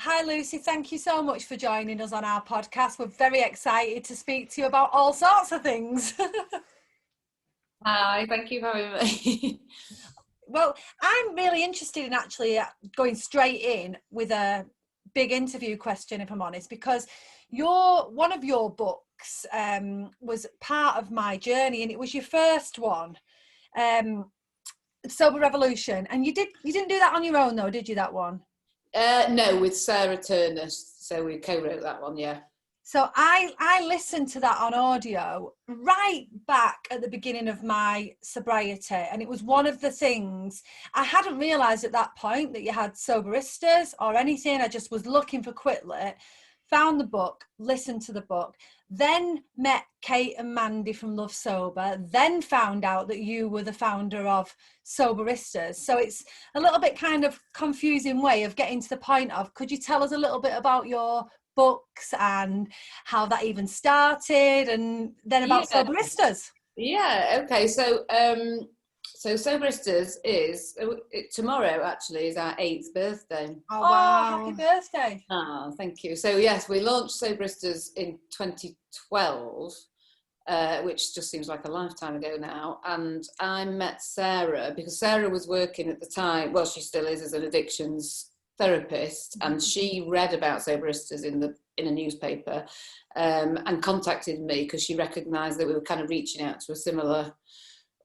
Hi Lucy, thank you so much for joining us on our podcast. We're very excited to speak to you about all sorts of things. Hi, thank you for having me. Well, I'm really interested in actually going straight in with a big interview question, if I'm honest, because one of your books was part of my journey, and it was your first one, Sober Revolution. And you didn't do that on your own though, did you, that one? No, with Sarah Turner, so we co-wrote that one, yeah. So I listened to that on audio right back at the beginning of my sobriety, and it was one of the things I hadn't realised at that point that you had Soberistas or anything. I just was looking for Quit Lit, found the book, listened to the book, then met Kate and Mandy from Love Sober, then found out that you were the founder of Soberistas. So it's a little bit kind of confusing way of getting to the point of, could you tell us a little bit about your books and how that even started, and then about Soberistas? Yeah, okay. So Soberistas is tomorrow. Actually, is our 8th birthday. Oh wow! Happy birthday! Thank you. So yes, we launched Soberistas in 2012, which just seems like a lifetime ago now. And I met Sarah because Sarah was working at the time. Well, she still is as an addictions therapist, and she read about Soberistas in a newspaper, and contacted me because she recognised that we were kind of reaching out to a similar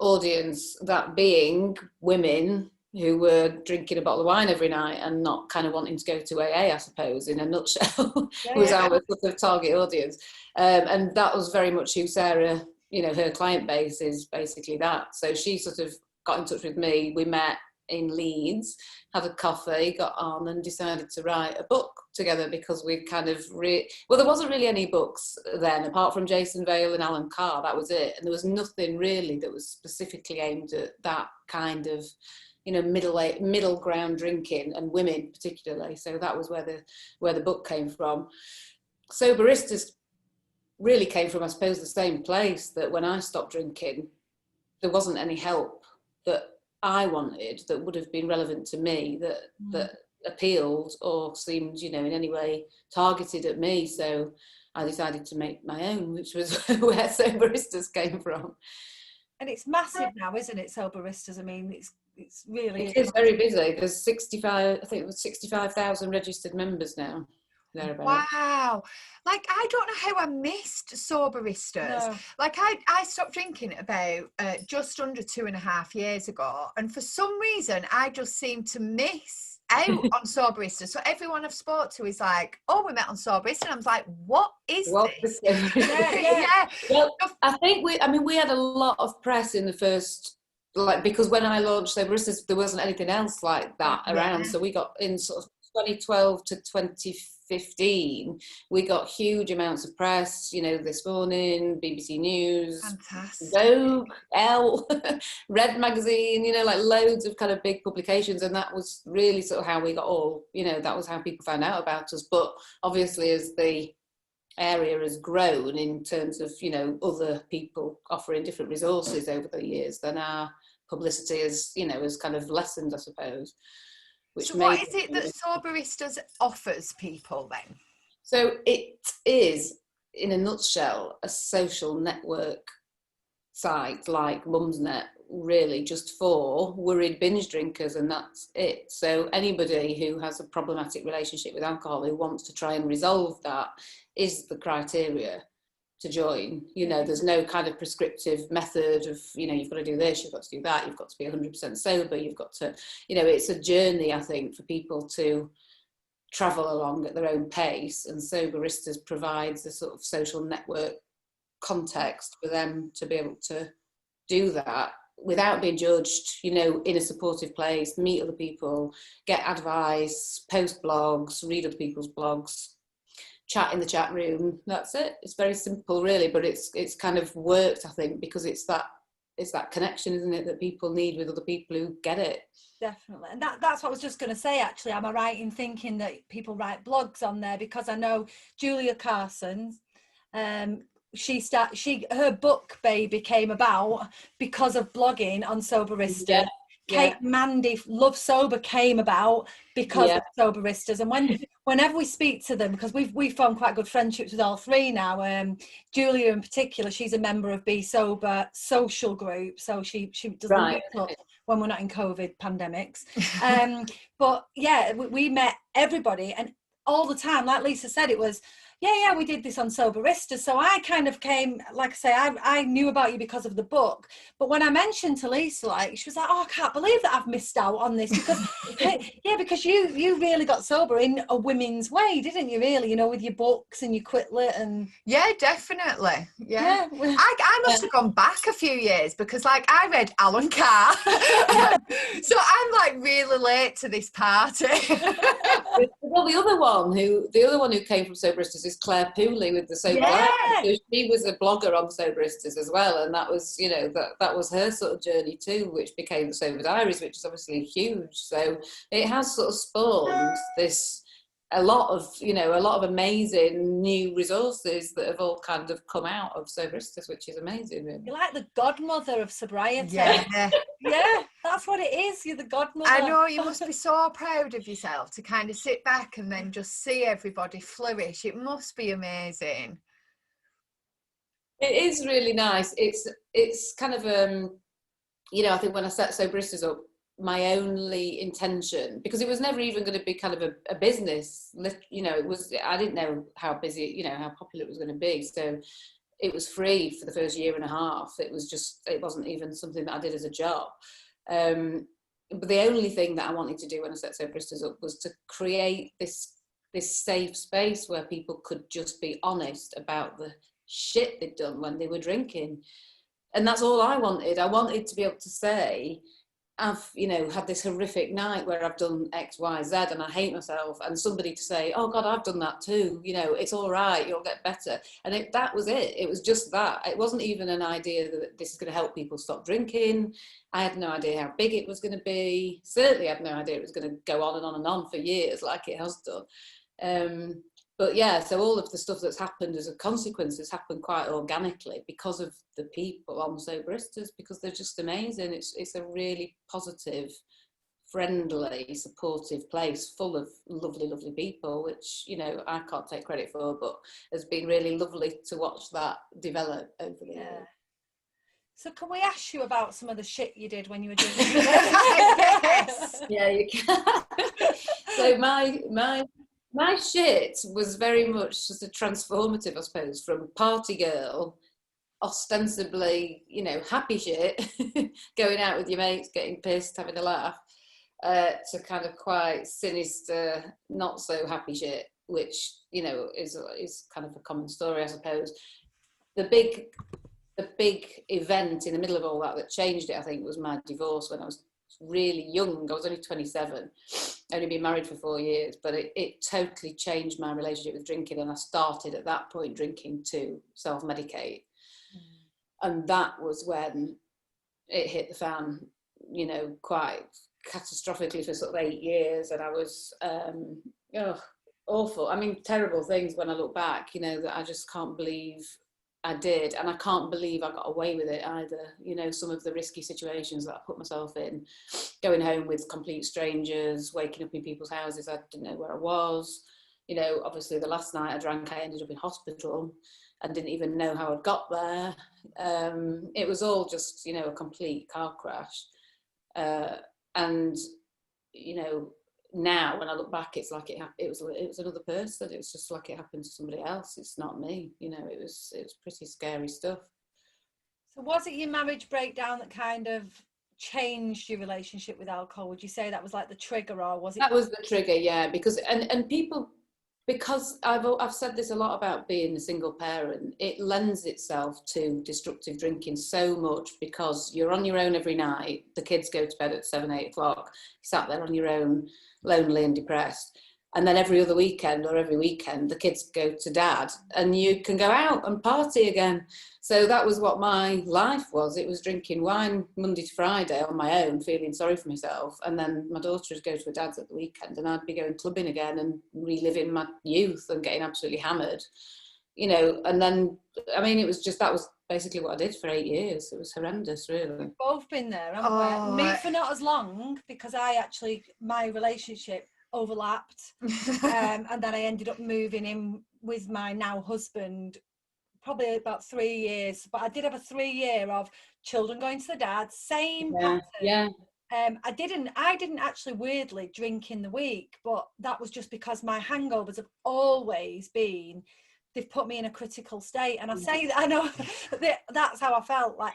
audience, that being women who were drinking a bottle of wine every night and not kind of wanting to go to AA, I suppose, in a nutshell. Was our sort of target audience, and that was very much who Sarah, her client base is basically that. So she sort of got in touch with me. We met in Leeds, had a coffee, got on and decided to write a book together because we kind of there wasn't really any books then apart from Jason Vale and Alan Carr. That was it, and there was nothing really that was specifically aimed at that kind of middle ground drinking, and women particularly. So that was where the book came from. So Baristas really came from, I suppose, the same place, that when I stopped drinking there wasn't any help that I wanted that would have been relevant to me, that appealed or seemed, in any way targeted at me. So I decided to make my own, which was where Soberistas came from. And it's massive now, isn't it, Soberistas? I mean, it's really... It is very busy. There's 65,000 registered members now. Wow. Like, I don't know how I missed Soberistas. No. Like, I stopped drinking about just under 2.5 years ago, and for some reason I just seem to miss out on Soberistas. So everyone I've spoke to is like, oh, we met on Soberistas, and I was like, what is this? Yeah. Well, I think we had a lot of press in the first, because when I launched Soberistas there wasn't anything else like that around. So we got in sort of 2012 to 2015, we got huge amounts of press, This Morning, BBC News, fantastic, Vogue, Elle, Red Magazine, loads of kind of big publications, and that was really sort of how we got all, that was how people found out about us. But obviously as the area has grown in terms of, other people offering different resources over the years, then our publicity has kind of lessened, I suppose. So what is it that Soberistas offers people then? So it is, in a nutshell, a social network site like Mumsnet, really, just for worried binge drinkers, and that's it. So anybody who has a problematic relationship with alcohol, who wants to try and resolve that, is the criteria to join. There's no kind of prescriptive method of, you've got to do this, you've got to do that, you've got to be 100% sober, you've got to, it's a journey, I think, for people to travel along at their own pace, and Soberistas provides a sort of social network context for them to be able to do that without being judged, in a supportive place, meet other people, get advice, post blogs, read other people's blogs, chat in the chat room. That's it. It's very simple, really, but it's kind of worked, I think, because it's that connection, isn't it, that people need with other people who get it. Definitely. And that's what I was just going to say, actually. Am I right in thinking that people write blogs on there? Because I know Julia Carson, her book Baby came about because of blogging on Soberistas. Kate and Mandy Love Sober came about because of Soberistas. And whenever we speak to them, because we've formed quite good friendships with all three now, Julia in particular, she's a member of Be Sober social group, so she doesn't meet up when we're not in COVID pandemics. But yeah, we met everybody, and all the time, like Lisa said, it was we did this on Soberistas. So I kind of came, like I say, I knew about you because of the book. But when I mentioned to Lisa, like, she was like, oh, I can't believe that I've missed out on this. Because, because you really got sober in a women's way, didn't you, really? You know, with your books and your Quit Lit and... Yeah, definitely. Yeah. I must have gone back a few years because, like, I read Alan Carr. So I'm, like, really late to this party. Well, the other one who came from Soberistas is Claire Pooley with the Sober Diary. So she was a blogger on Soberistas as well, and that was, you know, that was her sort of journey too, which became the Sober Diaries, which is obviously huge. So it has sort of spawned a lot of amazing new resources that have all kind of come out of Soberistas, which is amazing. Really. You're like the godmother of sobriety. Yeah. Yeah, that's what it is. You're the godmother. I know, you must be so proud of yourself to kind of sit back and then just see everybody flourish. It must be amazing. It is really nice. It's kind of I think when I set Soberistas up, my only intention, because it was never even going to be kind of a business, you know, I didn't know how busy, you know, how popular it was going to be. So it was free for the first year and a half. It wasn't even something that I did as a job. But the only thing that I wanted to do when I set Soberistas up was to create this safe space where people could just be honest about the shit they'd done when they were drinking. And that's all I wanted. I wanted to be able to say, I've, you know, had this horrific night where I've done X, Y, Z and I hate myself, and somebody to say, oh God, I've done that too, you know, it's all right, you'll get better. And that was it. It was just that. It wasn't even an idea that this is going to help people stop drinking. I had no idea how big it was going to be. Certainly I had no idea it was going to go on and on and on for years like it has done. But yeah, so all of the stuff that's happened as a consequence has happened quite organically because of the people on Soberistas, because they're just amazing. It's a really positive, friendly, supportive place full of lovely, lovely people, which, you know, I can't take credit for, but has been really lovely to watch that develop over the years. So can we ask you about some of the shit you did when you were doing Yes. Yeah, you can. So my shit was very much just a transformative, I suppose, from party girl, ostensibly, you know, happy shit, going out with your mates, getting pissed, having a laugh, to kind of quite sinister, not so happy shit, which, you know, is kind of a common story, I suppose. The big event in the middle of all that changed it, I think, was my divorce when I was really young. I was only 27, only been married for 4 years, but it totally changed my relationship with drinking, and I started at that point drinking to self-medicate. And that was when it hit the fan, you know, quite catastrophically for sort of 8 years, and I was awful. I mean, terrible things when I look back, you know, that I just can't believe I did, and I can't believe I got away with it either. You know, some of the risky situations that I put myself in, going home with complete strangers, waking up in people's houses, I didn't know where I was. You know, obviously the last night I drank, I ended up in hospital and didn't even know how I'd got there. It was all just, you know, a complete car crash. And, you know, now when I look back, it's like it was another person. It was just like it happened to somebody else. It's not me. You know, it was pretty scary stuff. So was it your marriage breakdown that kind of changed your relationship with alcohol? Would you say that was like the trigger, or was it? That was the trigger, yeah. Because and people, because I've said this a lot about being a single parent, it lends itself to destructive drinking so much, because you're on your own every night. The kids go to bed at 7, 8 o'clock. You sat there on your own, lonely and depressed. And then every other weekend or every weekend, the kids go to dad and you can go out and party again. So that was what my life was. It was drinking wine Monday to Friday on my own, feeling sorry for myself. And then my daughter would go to her dad's at the weekend and I'd be going clubbing again and reliving my youth and getting absolutely hammered, you know. And then, I mean, it was just, that was basically what I did for 8 years. It was horrendous, really. We've both been there, haven't we? Me for not as long, because my relationship overlapped. And then I ended up moving in with my now husband probably about 3 years, but I did have a 3 year of children going to the dad, same pattern. Yeah. I didn't actually weirdly drink in the week, but that was just because my hangovers have always been, they've put me in a critical state. And I say that, I know that's how I felt, like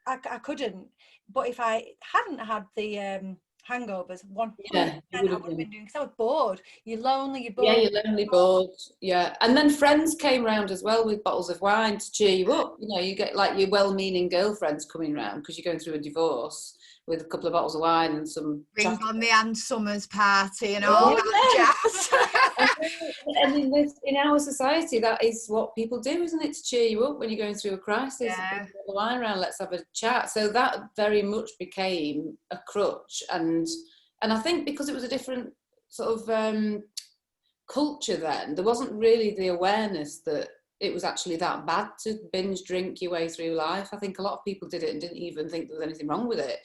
I couldn't, but if I hadn't had the hangovers, 100% I would have been doing, because I was bored. You're lonely, you're bored. Yeah, you're lonely, bored. Yeah. And then friends came round as well with bottles of wine to cheer you up. You know, you get like your well-meaning girlfriends coming round because you're going through a divorce, with a couple of bottles of wine and some Ring on the Ann Summers party and all that jazz. And in our society, that is what people do, isn't it? To cheer you up when you're going through a crisis. Yeah. The wine around, let's have a chat. So that very much became a crutch, and I think because it was a different sort of culture then, there wasn't really the awareness that it was actually that bad to binge drink your way through life. I think a lot of people did it and didn't even think there was anything wrong with it.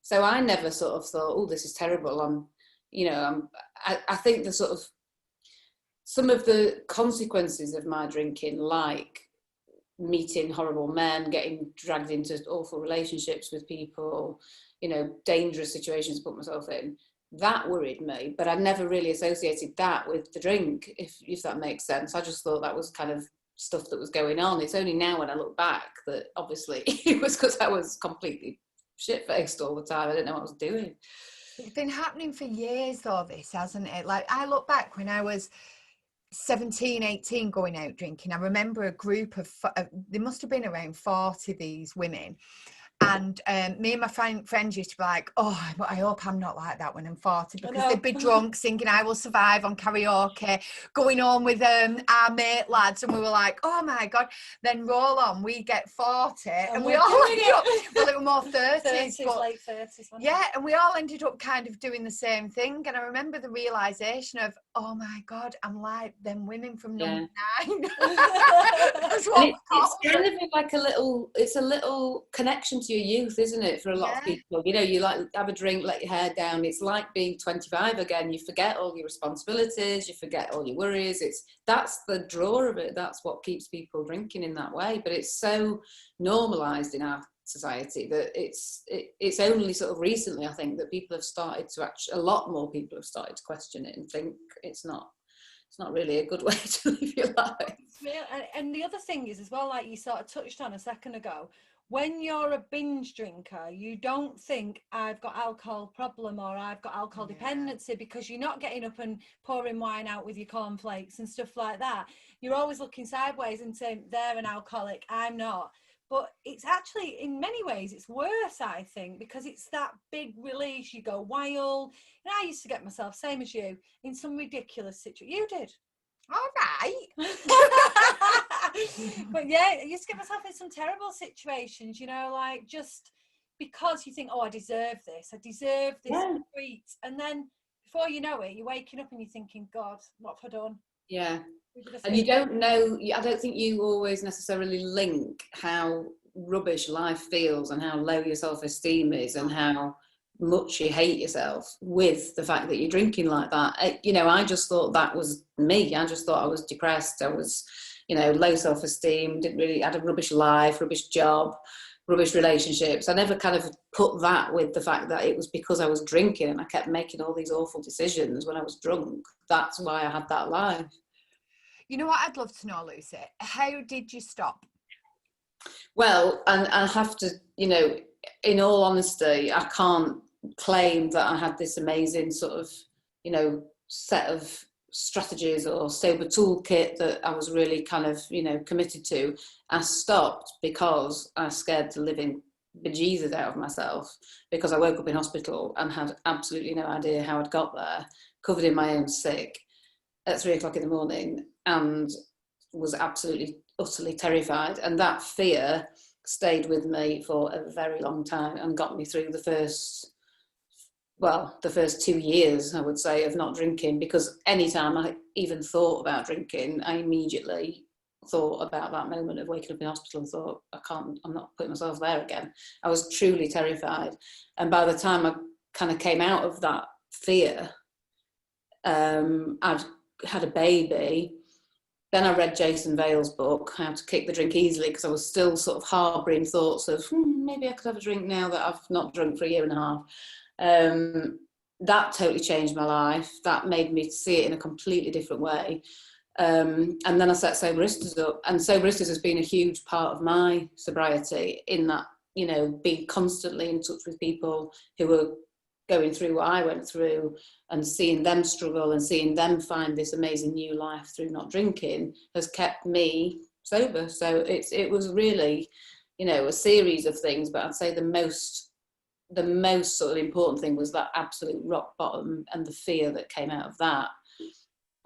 So I never sort of thought, oh, this is terrible. I think the sort of, some of the consequences of my drinking, like meeting horrible men, getting dragged into awful relationships with people, you know, dangerous situations to put myself in, that worried me. But I never really associated that with the drink, if that makes sense. I just thought that was kind of stuff that was going on. It's only now when I look back that obviously it was because I was completely shit-faced all the time. I didn't know what I was doing. It's been happening for years though, this, hasn't it? Like, I look back when I was 17, 18 going out drinking. I remember a group of, there must have been around 40, these women. And me and my friends used to be like, oh, I hope I'm not like that when I'm 40, because they'd be drunk singing I Will Survive on karaoke, going on with our mate lads, and we were like, oh my God. Then roll on, we get 40 and we all ended up, well, it were more 30s, but late 30s. Yeah, and we all ended up kind of doing the same thing. And I remember the realisation of, oh my God, I'm like them women from number 9. That's what it's kind of like it's a little connection to your youth, isn't it, for a lot of people? You know, you like have a drink, let your hair down. It's like being 25 again. You forget all your responsibilities, you forget all your worries. That's the draw of it. That's what keeps people drinking in that way. But it's so normalised in our society that it's only sort of recently, I think, that people have started to a lot more people have started to question it and think it's not really a good way to live your life. And the other thing is as well, like you sort of touched on a second ago, when you're a binge drinker, you don't think I've got alcohol problem or I've got alcohol dependency, because you're not getting up and pouring wine out with your cornflakes and stuff like that. You're always looking sideways and saying, they're an alcoholic, I'm not. But it's actually, in many ways, it's worse, I think, because it's that big release. You go wild. And I used to get myself, same as you, in some ridiculous situation. You did. All right. But yeah, I used to get myself in some terrible situations, you know, like just because you think, oh, I deserve this treat. And then before you know it, you're waking up and you're thinking, God, what have I done? Yeah. And you don't know, I don't think you always necessarily link how rubbish life feels and how low your self-esteem is and how much you hate yourself with the fact that you're drinking like that. You know, I just thought that was me. I just thought I was depressed. I was, you know, low self-esteem, had a rubbish life, rubbish job, rubbish relationships. I never kind of put that with the fact that it was because I was drinking and I kept making all these awful decisions when I was drunk. That's why I had that life. You know what I'd love to know, Lucy? How did you stop? Well, and I have to, you know, in all honesty, I can't claim that I had this amazing sort of, you know, set of strategies or sober toolkit that I was really kind of, you know, committed to. I stopped because I was scared the living bejesus out of myself, because I woke up in hospital and had absolutely no idea how I'd got there, covered in my own sick at 3 o'clock in the morning, and was absolutely, utterly terrified. And that fear stayed with me for a very long time and got me through the first 2 years, I would say, of not drinking, because anytime I even thought about drinking, I immediately thought about that moment of waking up in hospital and thought, I'm not putting myself there again. I was truly terrified. And by the time I kind of came out of that fear, I'd had a baby. Then I read Jason Vale's book, How to Kick the Drink Easily, because I was still sort of harbouring thoughts of, maybe I could have a drink now that I've not drunk for a year and a half. That totally changed my life. That made me see it in a completely different way. And then I set Baristas up, and Baristas has been a huge part of my sobriety, in that, you know, being constantly in touch with people who were going through what I went through, and seeing them struggle and seeing them find this amazing new life through not drinking has kept me sober. So it was really, you know, a series of things, but I'd say the most sort of important thing was that absolute rock bottom and the fear that came out of that.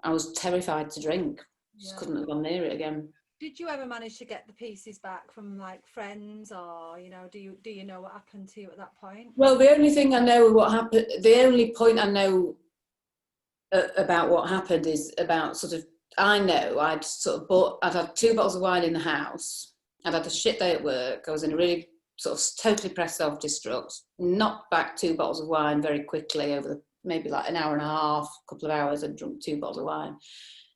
I was terrified to drink. Just couldn't have gone near it again. Did you ever manage to get the pieces back from like friends, or, you know, do you know what happened to you at that point? Well, the only thing I know the only point I know about what happened is about sort of, I know I'd had 2 bottles of wine in the house. I'd had a shit day at work. I was in a really sort of totally pressed self-destruct, knocked back 2 bottles of wine very quickly over maybe like an hour and a half, couple of hours. I'd drunk 2 bottles of wine.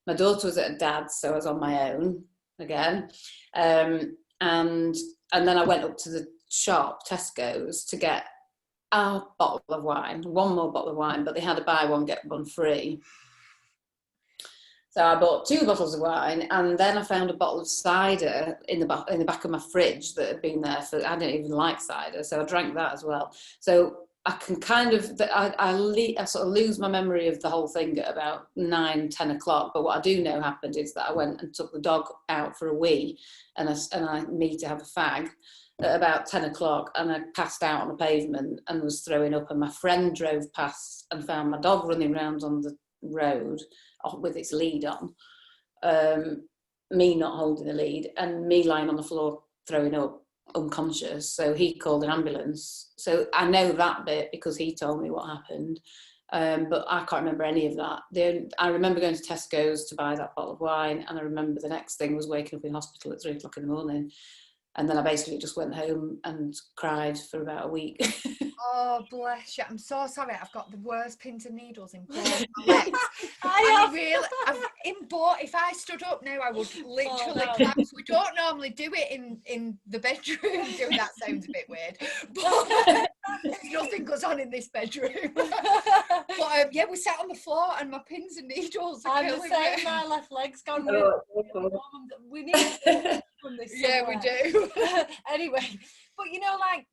My daughter was at her dad's, so I was on my own again. And then I went up to the shop, Tesco's, to get a bottle of wine, 1 more bottle of wine, but they had a buy one, get one free. So I bought 2 bottles of wine, and then I found a bottle of cider in the back of my fridge that had been there for, I didn't even like cider, so I drank that as well. So I can kind of, I sort of lose my memory of the whole thing at about 9-10 o'clock. But what I do know happened is that I went and took the dog out for a wee, and me to have a fag at about 10 o'clock, and I passed out on the pavement and was throwing up, and my friend drove past and found my dog running around on the road with its lead on, me not holding the lead, and me lying on the floor throwing up, unconscious. So he called an ambulance. So I know that bit because he told me what happened, but I can't remember any of that. I remember going to Tesco's to buy that bottle of wine, and I remember the next thing was waking up in hospital at 3 o'clock in the morning. And then I basically just went home and cried for about a week. Oh, bless you. I'm so sorry. I've got the worst pins and needles in both my legs. If I stood up now, I would literally collapse. We don't normally do it in the bedroom. That sounds a bit weird. But nothing goes on in this bedroom. But we sat on the floor and my pins and needles are killing me. I'm the same. My left leg's gone. We need to from this. Yeah, we do. Anyway, but you know, like,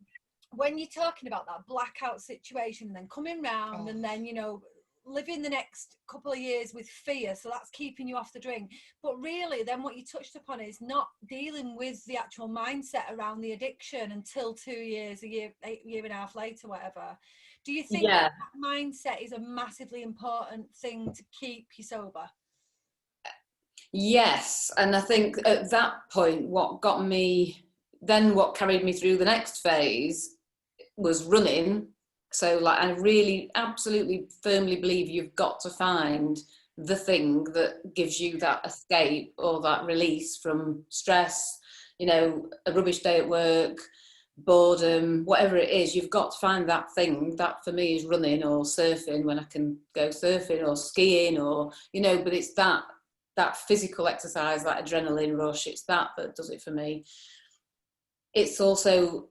when you're talking about that blackout situation and then coming round and then, you know, living the next couple of years with fear, so that's keeping you off the drink, but really then what you touched upon is not dealing with the actual mindset around the addiction until 2 year and a half later, whatever. Do you think that mindset is a massively important thing to keep you sober? Yes, and I think at that point what carried me through the next phase was running. So like, I really absolutely firmly believe you've got to find the thing that gives you that escape or that release from stress, you know, a rubbish day at work, boredom, whatever it is. You've got to find that thing. That for me is running or surfing, when I can go surfing, or skiing, or, you know, but it's that physical exercise, that adrenaline rush, it's that does it for me. It's also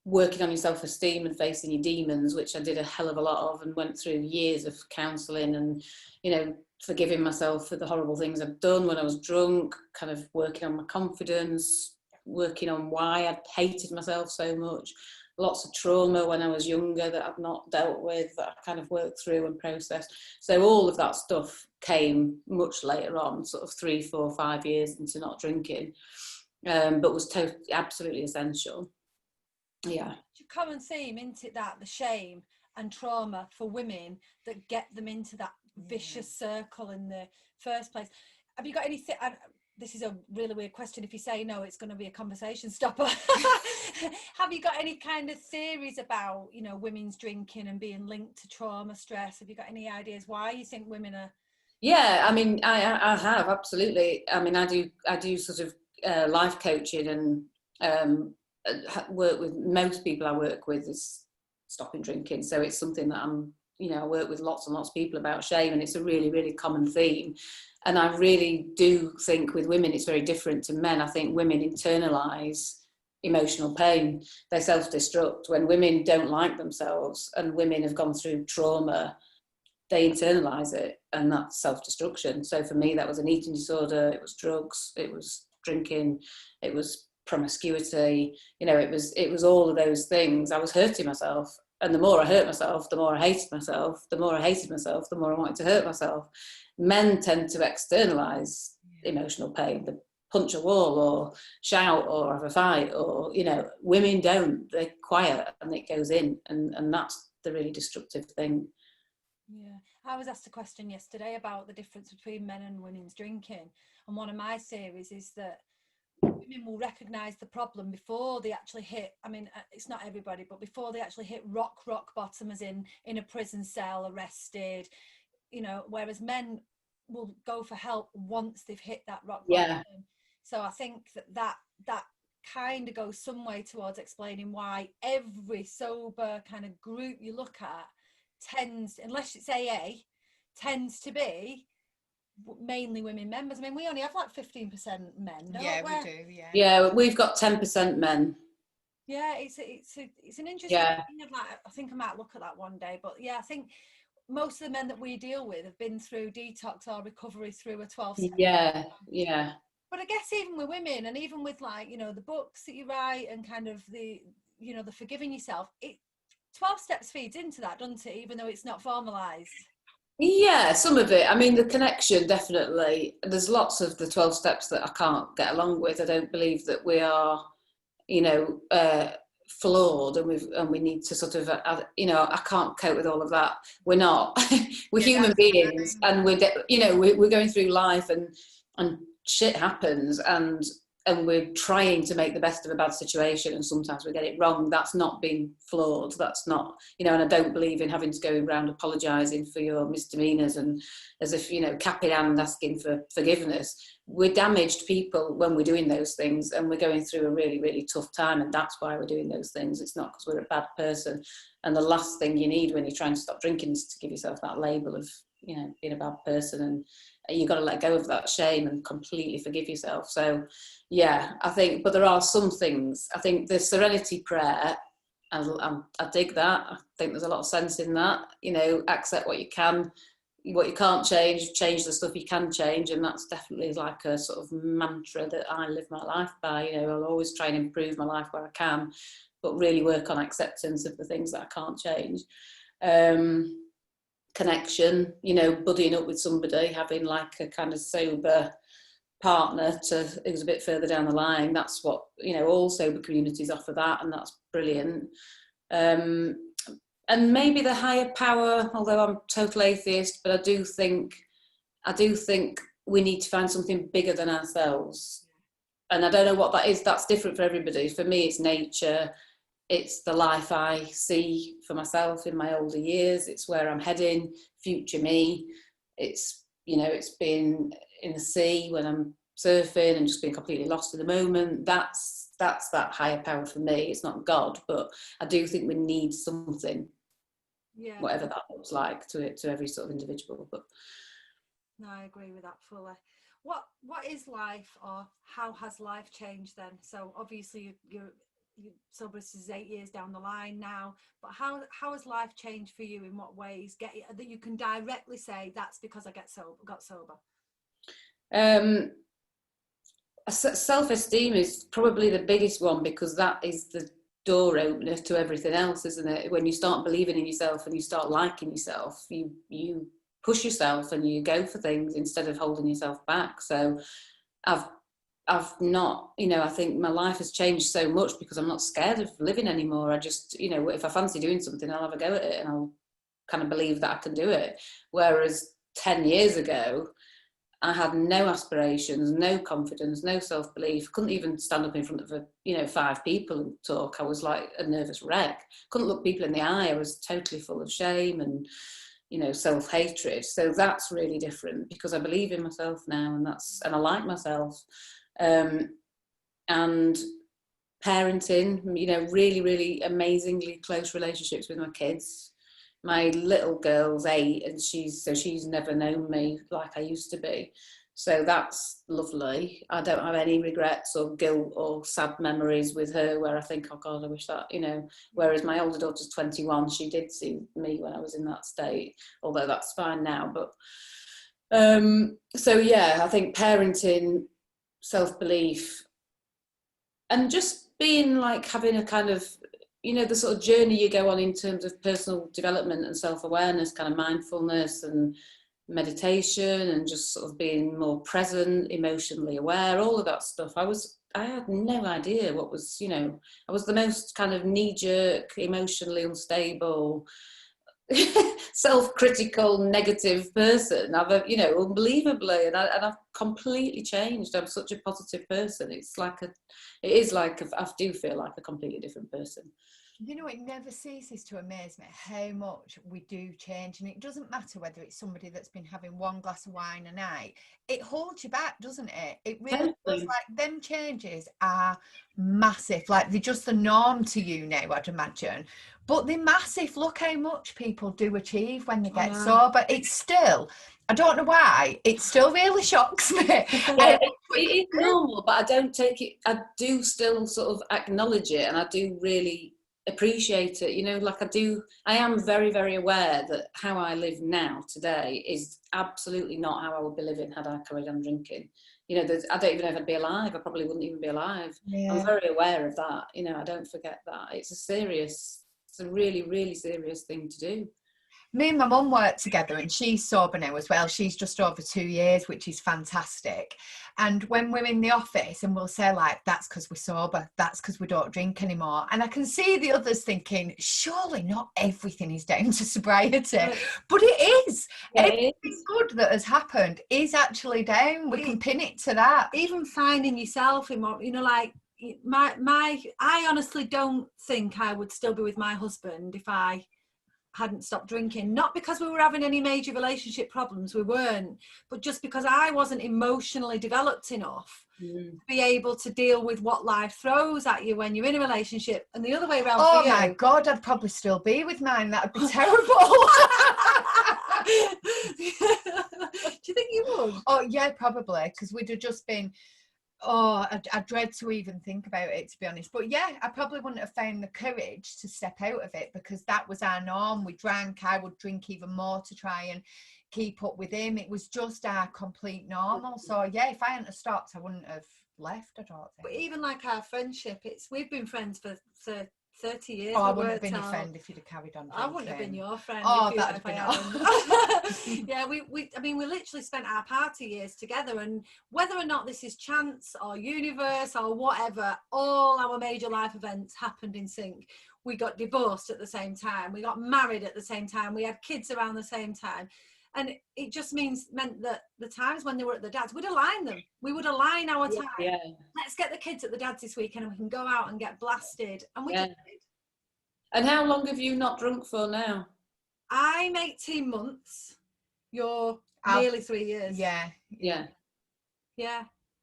working on your self-esteem and facing your demons, which I did a hell of a lot of, and went through years of counselling and, you know, forgiving myself for the horrible things I'd done when I was drunk, kind of working on my confidence, working on why I'd hated myself so much. Lots of trauma when I was younger that I've not dealt with, that I kind of worked through and processed. So all of that stuff came much later on, sort of 3, 4, 5 years into not drinking, but was absolutely essential. Yeah. A common theme into that, the shame and trauma for women that get them into that vicious circle in the first place. Have you got anything? This is a really weird question. If you say no, it's going to be a conversation stopper. Have you got any kind of theories about, you know, women's drinking and being linked to trauma, stress? Have you got any ideas why you think women are, Yeah, I mean, I have, absolutely. I mean, I do sort of life coaching, and work with most people I work with is stopping drinking. So it's something that I work with lots and lots of people about shame, and it's a really, really common theme. And I really do think with women, it's very different to men. I think women internalise emotional pain. They self-destruct. When women don't like themselves and women have gone through trauma, they internalise it, and that's self-destruction. So for me, that was an eating disorder, it was drugs, it was drinking, it was promiscuity, it was all of those things. I was hurting myself, and the more I hurt myself, the more I hated myself, the more I hated myself, the more I wanted to hurt myself. Men tend to externalise emotional pain, they punch a wall or shout or have a fight, or women don't. They're quiet and it goes in, and that's the really destructive thing. Yeah, I was asked a question yesterday about the difference between men and women's drinking, and one of my theories is that women will recognise the problem before they actually hit, I mean, it's not everybody, but before they actually hit rock bottom, as in a prison cell, arrested, whereas men will go for help once they've hit that rock bottom. So I think that kind of goes some way towards explaining why every sober kind of group you look at tends, unless it's AA, tends to be mainly women members. I mean, we only have like 15% men, don't we? We do, yeah, we've got 10% men. Yeah, it's an interesting thing of like, I think I might look at that one day, but yeah, I think most of the men that we deal with have been through detox or recovery through a 12-step. Yeah. But I guess even with women, and even with like, the books that you write and kind of the forgiving yourself, 12 steps feeds into that, doesn't it? Even though it's not formalised. Yeah, some of it. I mean, the connection, definitely. There's lots of the 12 steps that I can't get along with. I don't believe that we are, flawed, and we need to sort of, I can't cope with all of that. We're not. We're human beings, and we're going through life, and shit happens, and we're trying to make the best of a bad situation, and sometimes we get it wrong. That's not being flawed. That's not, and I don't believe in having to go around apologising for your misdemeanours and as if, cap in hand asking for forgiveness. We're damaged people when we're doing those things, and we're going through a really, really tough time, and that's why we're doing those things. It's not because we're a bad person. And the last thing you need when you're trying to stop drinking is to give yourself that label of, being a bad person, and you've got to let go of that shame and completely forgive yourself. So yeah, I think, but there are some things. I think the serenity prayer, I dig that. I think there's a lot of sense in that. Accept what you can, what you can't change the stuff you can change, and that's definitely like a sort of mantra that I live my life by. I'll always try and improve my life where I can, but really work on acceptance of the things that I can't change. Connection, buddying up with somebody, having like a kind of sober partner who's a bit further down the line. That's what, all sober communities offer that, and that's brilliant. And maybe the higher power, although I'm total atheist, but I do think we need to find something bigger than ourselves. And I don't know what that is. That's different for everybody. For me, it's nature. It's the life I see for myself in my older years. It's where I'm heading, future me. It's, it's been in the sea when I'm surfing and just being completely lost in the moment. That's that higher power for me. It's not God, but I do think we need something, whatever that looks like to every sort of individual. But no, I agree with that fully. What is life, or how has life changed then? So obviously you're Starburst is 8 years down the line now, but how has life changed for you? In what ways that you can directly say that's because I got sober? Self-esteem is probably the biggest one, because that is the door opener to everything else, isn't it? When you start believing in yourself and you start liking yourself, you push yourself and you go for things instead of holding yourself back. So I've not, I think my life has changed so much because I'm not scared of living anymore. I just, if I fancy doing something, I'll have a go at it, and I'll kind of believe that I can do it. Whereas 10 years ago, I had no aspirations, no confidence, no self-belief. Couldn't even stand up in front of 5 people and talk. I was like a nervous wreck. Couldn't look people in the eye. I was totally full of shame, and self-hatred. So that's really different, because I believe in myself now, and I like myself. And parenting, really, really amazingly close relationships with my kids. My little girl's 8, and she's never known me like I used to be. So that's lovely. I don't have any regrets or guilt or sad memories with her where I think, oh God, I wish that, whereas my older daughter's 21, she did see me when I was in that state, although that's fine now. But so yeah, I think parenting, self-belief, and just being like having a kind of, the sort of journey you go on in terms of personal development and self-awareness, kind of mindfulness and meditation, and just sort of being more present, emotionally aware, all of that stuff. I had no idea what was, I was the most kind of knee-jerk, emotionally unstable, self-critical, negative person unbelievably, and I've completely changed. I'm such a positive person. I do feel like a completely different person. It never ceases to amaze me how much we do change, and it doesn't matter whether it's somebody that's been having one glass of wine a night. It holds you back, doesn't it? It really does. Like, them changes are massive. Like, they're just the norm to you now, I'd imagine, but they're massive. Look how much people do achieve when they get sober. It's still, I don't know why, it still really shocks me. Yeah, it is normal, but I don't take it, I do still sort of acknowledge it, and I do really appreciate it. I am very, very aware that how I live now today is absolutely not how I would be living had I carried on drinking. I don't even know if I'd be alive. I probably wouldn't even be alive. Yeah. I'm very aware of that. I don't forget that. It's a really, really serious thing to do. Me and my mum work together, and she's sober now as well. She's just over 2 years, which is fantastic. And when we're in the office, and we'll say, like, that's because we're sober, that's because we don't drink anymore. And I can see the others thinking, surely not everything is down to sobriety. Right. But it is. Yeah, everything good that has happened is actually down. We can pin it to that. Even finding yourself in what, like, I honestly don't think I would still be with my husband if I hadn't stopped drinking. Not because we were having any major relationship problems, we weren't, but just because I wasn't emotionally developed enough to be able to deal with what life throws at you when you're in a relationship, and the other way around. Oh my God, I'd probably still be with mine. That'd be terrible. Do you think you would? Oh yeah, probably, because we'd have just been, I dread to even think about it, to be honest. But yeah, I probably wouldn't have found the courage to step out of it, because that was our norm. We drank. I would drink even more to try and keep up with him. It was just our complete normal. So yeah, if I hadn't have stopped, I wouldn't have left, I don't think. But even like our friendship, we've been friends for 30 years. Oh, I wouldn't have been your friend if you'd have carried on drinking. I wouldn't have been your friend. Oh, that'd have been awesome. Yeah, we literally spent our party years together, and whether or not this is chance or universe or whatever, all our major life events happened in sync. We got divorced at the same time. We got married at the same time. We had kids around the same time. And it just meant that the times when they were at the dad's, we'd align them. We would align our time. Yeah. Let's get the kids at the dad's this weekend, and we can go out and get blasted. And we did. And how long have you not drunk for now? I'm 18 months. You're nearly 3 years. Yeah.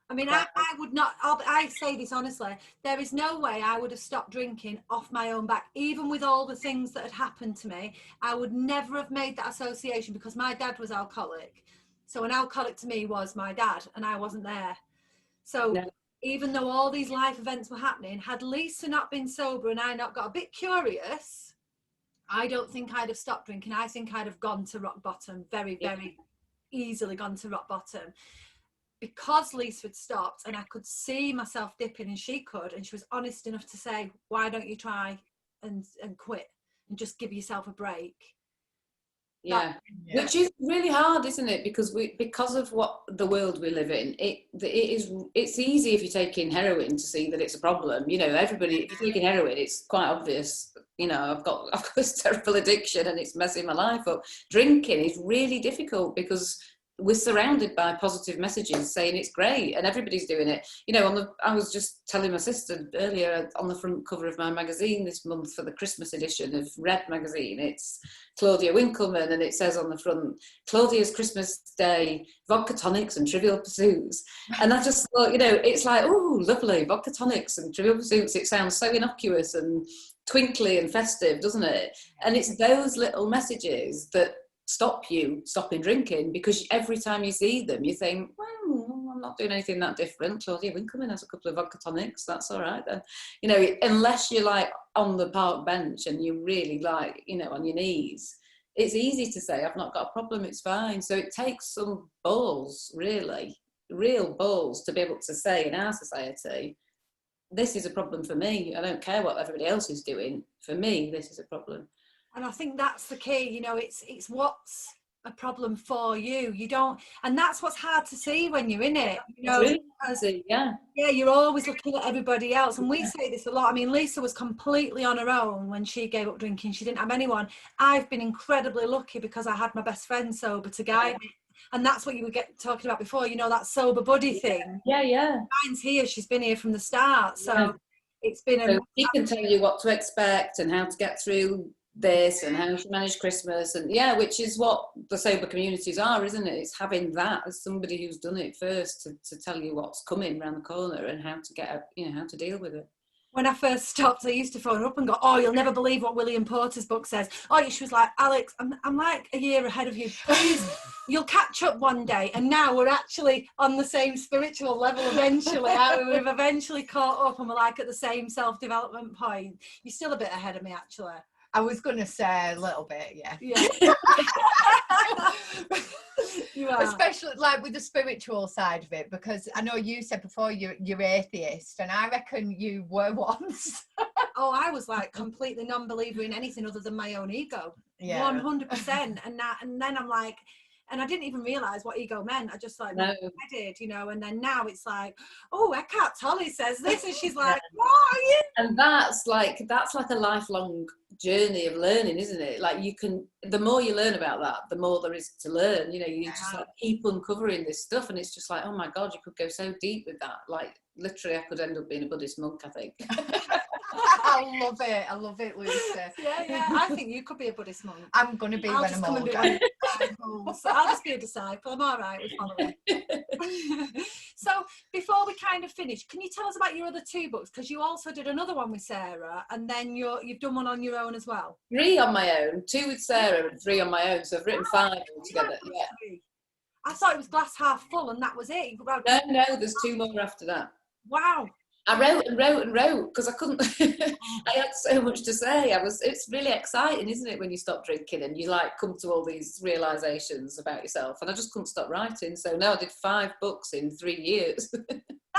I mean, I would not, I say this honestly, there is no way I would have stopped drinking off my own back. Even with all the things that had happened to me, I would never have made that association, because my dad was alcoholic. So an alcoholic to me was my dad, and I wasn't there. So even though all these life events were happening, had Lisa not been sober and I not got a bit curious, I don't think I'd have stopped drinking. I think I'd have gone to rock bottom, very, very easily gone to rock bottom. Because Lisa had stopped and I could see myself dipping, and she could, and she was honest enough to say, why don't you try and quit and just give yourself a break? Which is really hard, isn't it? Because of what the world we live in, it's easy if you're taking heroin to see that it's a problem. Everybody, if you're taking heroin, it's quite obvious. I've got this terrible addiction and it's messing my life up. Drinking is really difficult because we're surrounded by positive messages saying it's great and everybody's doing it. You know, I was just telling my sister earlier, on the front cover of my magazine this month for the Christmas edition of Red magazine, it's Claudia Winkleman, and it says on the front, Claudia's Christmas Day, vodka tonics and Trivial Pursuits. And I just thought, you know, it's like, oh, lovely, vodka tonics and Trivial Pursuits. It sounds so innocuous and twinkly and festive, doesn't it? And it's those little messages that stop you stopping drinking, because every time you see them you think, well, I'm not doing anything that different. Claudia Winkleman has a couple of vodka tonics, that's all right then. You know, unless you're like on the park bench and you really like, you know, on your knees, it's easy to say I've not got a problem, it's fine. So it takes some balls, really, real balls, to be able to say in our society, this is a problem for me. I don't care what everybody else is doing. For me, this is a problem. And I think that's the key, you know, it's what's a problem for you. You don't, and that's what's hard to see when you're in it, you know. Really easy, yeah, you're always looking at everybody else. And we say this a lot. I mean, Lisa was completely on her own when she gave up drinking. She didn't have anyone. I've been incredibly lucky because I had my best friend sober to guide me. And that's what you were talking about before, you know, that sober buddy thing. Yeah. Mine's here. She's been here from the start. So it's been so he can tell you what to expect and how to get through this and how to manage Christmas, and which is what the sober communities are, isn't it? It's having that as somebody who's done it first to tell you what's coming around the corner and how to get, you know, how to deal with it. When I first stopped, I used to phone her up and go, oh, you'll never believe what William Porter's book says. Oh, she was like, Alex, I'm like a year ahead of you. Please, you'll catch up one day. And now we're actually on the same spiritual level eventually. We've eventually caught up and we're like at the same self-development point. You're still a bit ahead of me, actually. I was going to say a little bit, yeah. You are. Especially like with the spiritual side of it, because I know you said before you're atheist, and I reckon you were once. Oh, I was like completely non-believer in anything other than my own ego. 100%. And then I'm like, and I didn't even realise what ego meant. I just like, I did, you know, and then now it's like, oh, Eckhart Tolle says this, and she's like, what are you? And that's like a lifelong journey of learning, isn't it? Like you can, the more you learn about that, the more there is to learn, you know, you just like keep uncovering this stuff, and it's just like, oh my God, you could go so deep with that. Like literally I could end up being a Buddhist monk, I think. I love it, Lucy. Yeah, I think you could be a Buddhist monk. I'm going to be when I'm older. So I'll just be a disciple. I'm all right with following. So before we kind of finish, can you tell us about your other two books? Because you also did another one with Sarah, and then you've done one on your own as well. 3 on my own, 2 with Sarah and 3 on my own. So I've written 5 altogether. Yeah. I thought it was glass half full and that was it. No, there's 2 more after that. Wow. I wrote because I couldn't. I had so much to say. It's really exciting, isn't it, when you stop drinking and you like come to all these realizations about yourself. And I just couldn't stop writing. So now I did 5 books in 3 years.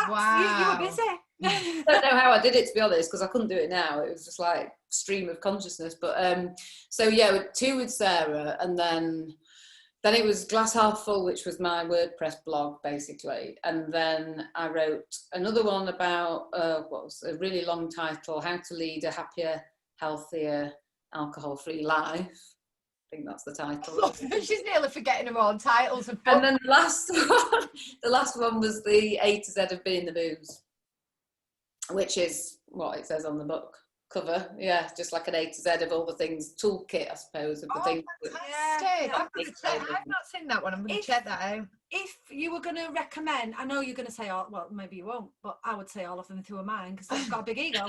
Wow, you were busy. I don't know how I did it, to be honest, because I couldn't do it now. It was just like stream of consciousness. But so yeah, 2 with Sarah, and then it was Glass Half Full, which was my WordPress blog, basically. And then I wrote another one about, what was a really long title, How to Lead a Happier, Healthier, Alcohol-Free Life. I think that's the title. She's nearly forgetting her own titles. And then the last one was the A to Z of Being the Booze, which is what it says on the book cover. Yeah, just like an A to Z of all the things, toolkit, I suppose, of the things. I've not seen that one. I'm going to check that out. If you were going to recommend, I know you're going to say, oh, well, maybe you won't, but I would say all of them through a mine because I've got a big ego.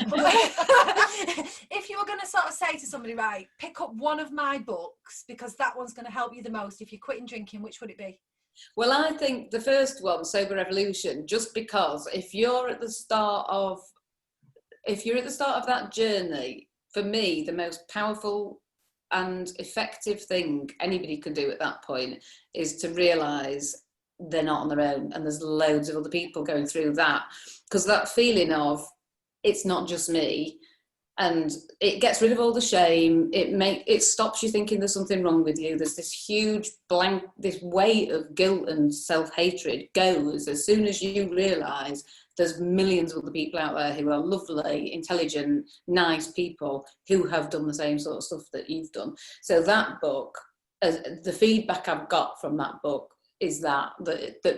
If you were going to sort of say to somebody, right, pick up one of my books because that one's going to help you the most if you're quitting drinking, which would it be? Well, I think the first one, Sober Revolution, just because if you're at the start of that journey, for me, the most powerful and effective thing anybody can do at that point is to realise they're not on their own and there's loads of other people going through that. Because that feeling of, it's not just me, and it gets rid of all the shame, it stops you thinking there's something wrong with you. There's this huge this weight of guilt and self-hatred goes as soon as you realise there's millions of other people out there who are lovely, intelligent, nice people who have done the same sort of stuff that you've done. So that book, the feedback I've got from that book is that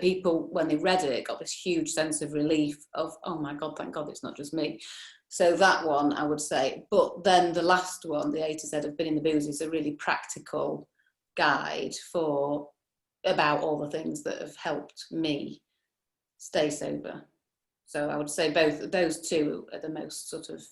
people, when they read it, got this huge sense of relief of, oh my God, thank God it's not just me. So that one, I would say. But then the last one, the A to Z of Been in the Booze, is a really practical guide about all the things that have helped me stay sober. So I would say both those two are the most sort of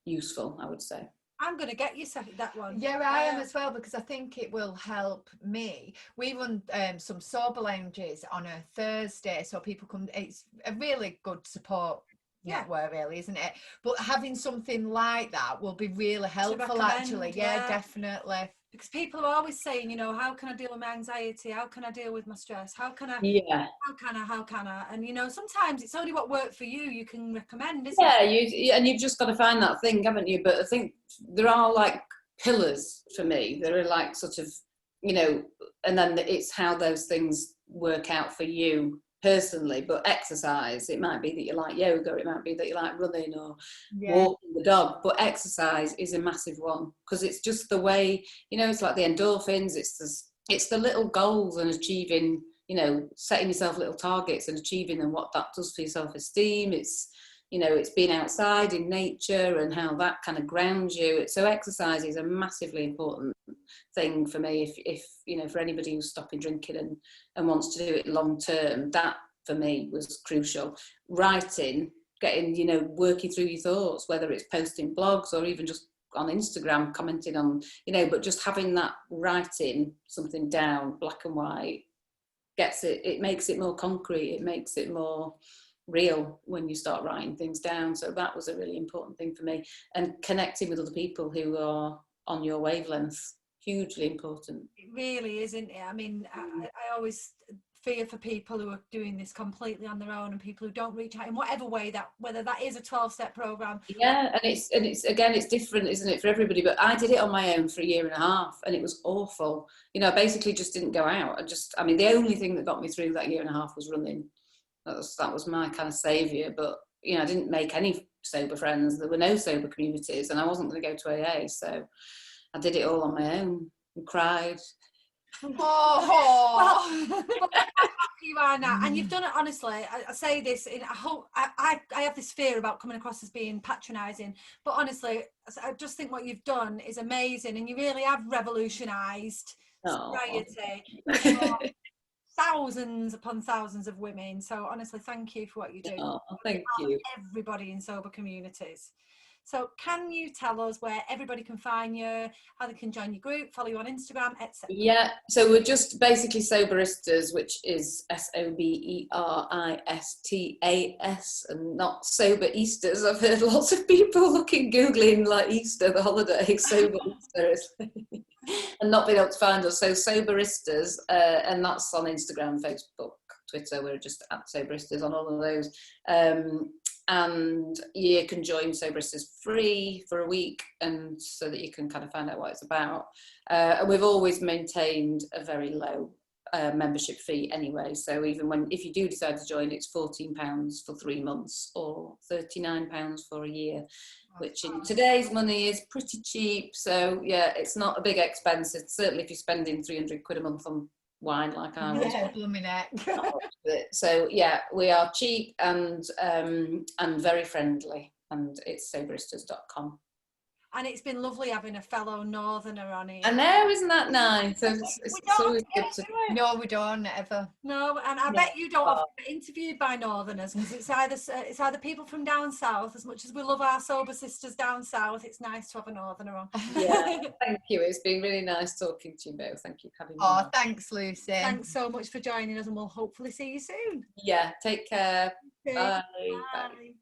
useful, I would say. I'm going to get you that one. Yeah, I am as well, because I think it will help me. We run some sober lounges on a Thursday, so people come. It's a really good support network, really, isn't it? But having something like that will be really helpful, actually. Yeah, definitely. Because people are always saying, you know, how can I deal with my anxiety? How can I deal with my stress? How can I? How can I? And you know, sometimes it's only what worked for you can recommend, isn't it? Yeah, and you've just got to find that thing, haven't you? But I think there are like pillars for me. There are like sort of, you know, and then it's how those things work out for you personally. But exercise, it might be that you like yoga, it might be that you like running or walking the dog, but exercise is a massive one, because it's just the way, you know, it's like the endorphins, it's the little goals and achieving, you know, setting yourself little targets and achieving and what that does for your self-esteem. It's, you know, it's being outside in nature and how that kind of grounds you. So exercise is a massively important thing for me. If you know, for anybody who's stopping drinking and wants to do it long term, that for me was crucial. Writing, getting, you know, working through your thoughts, whether it's posting blogs or even just on Instagram commenting on, you know, but just having that, writing something down black and white, it makes it more concrete, it makes it more real when you start writing things down. So that was a really important thing for me, and connecting with other people who are on your wavelength, hugely important. It really is, isn't it? I mean, I always fear for people who are doing this completely on their own, and people who don't reach out in whatever way, that whether that is a 12-step program. Yeah, and it's again, it's different, isn't it, for everybody? But I did it on my own for 1.5 years, and it was awful. You know, I basically just didn't go out. I mean, the only thing that got me through that 1.5 years was running. That was my kind of saviour. But you know, I didn't make any sober friends. There were no sober communities, and I wasn't going to go to AA. So I did it all on my own and cried. Oh, well, you are now, and you've done it honestly. I say this in I hope I have this fear about coming across as being patronising, but honestly, I just think what you've done is amazing, and you really have revolutionised sobriety. Thousands upon thousands of women. So honestly, thank you for what you do. Thank you. Everybody in sober communities. So can you tell us where everybody can find you, how they can join your group, follow you on Instagram, etc.? Yeah, so we're just basically Soberistas, which is Soberistas and not Sober Easters. I've heard lots of people Googling like Easter, the holiday, Sober Easters, and not being able to find us. So Soberistas, and that's on Instagram, Facebook, Twitter. We're just at Soberistas on all of those. And you can join Soberistas free for a week, and so that you can kind of find out what it's about. And we've always maintained a very low membership fee anyway. So even if you do decide to join, it's £14 for 3 months or £39 for a year, which in today's money is pretty cheap. So yeah, it's not a big expense. It's certainly if you're spending £300 a month on wine like I was. Yeah, blooming heck. So yeah, we are cheap and very friendly, and it's soberistas.com. And it's been lovely having a fellow northerner on here. I know, isn't that nice? It's always good to... No, we don't ever. No, and I bet you don't often get interviewed by northerners, because it's either people from down south. As much as we love our sober sisters down south, it's nice to have a northerner on. Yeah, thank you. It's been really nice talking to you both. Thank you for having me. Oh, thanks, Lucy. Thanks so much for joining us, and we'll hopefully see you soon. Yeah, take care. Okay. Bye. Bye.